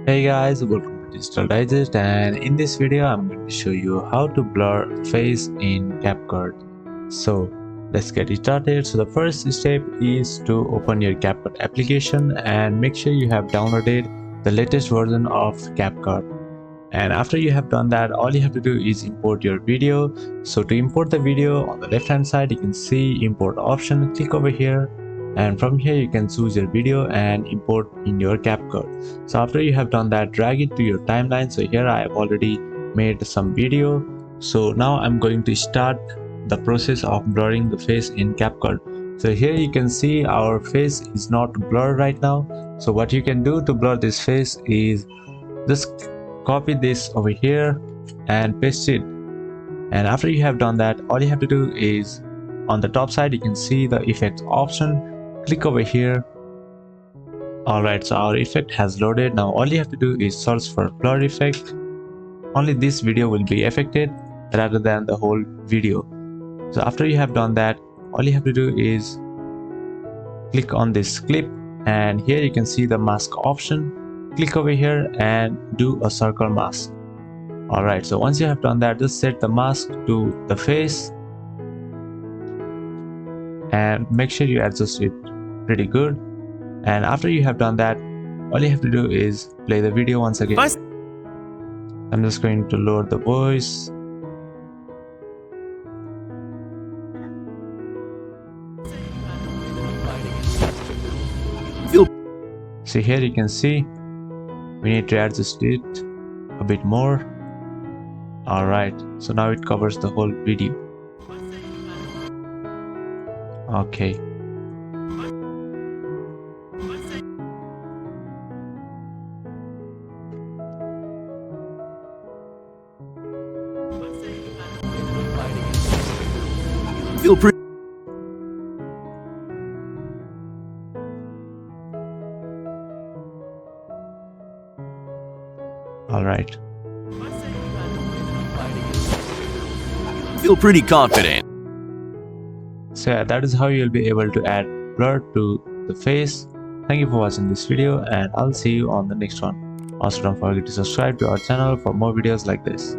Hey guys, welcome to Digital Digest, and in this video I'm going to show you how to blur face in CapCut. So let's get it started. So the first step is to open your CapCut application and make sure you have downloaded the latest version of CapCut. And after you have done that, all you have to do is import your video. So to import the video, on the left hand side you can see import option. Click over here, and from here you can choose your video and import in your CapCut. So after you have done that, drag it to your timeline. So here I have already made some video. So now I'm going to start the process of blurring the face in CapCut. So here you can see our face is not blurred right now. So what you can do to blur this face is just copy this over here and paste it. And after you have done that, all you have to do is on the top side you can see the effects option. Click over here. Alright, so our effect has loaded. Now all you have to do is search for blur effect. Only this video will be affected rather than the whole video. So after you have done that, all you have to do is click on this clip, and here you can see the mask option. Click over here and do a circle mask. Alright, so once you have done that, just set the mask to the face and make sure you adjust it pretty good. And after you have done that, all you have to do is play the video once again. I'm just going to lower the voice. See, here you can see we need to adjust it a bit more. Alright, so now it covers the whole video. Okay. Feel pretty. Alright. Feel pretty confident. So yeah, that is how you'll be able to add blur to the face. Thank you for watching this video, and I'll see you on the next one. Also, don't forget to subscribe to our channel for more videos like this.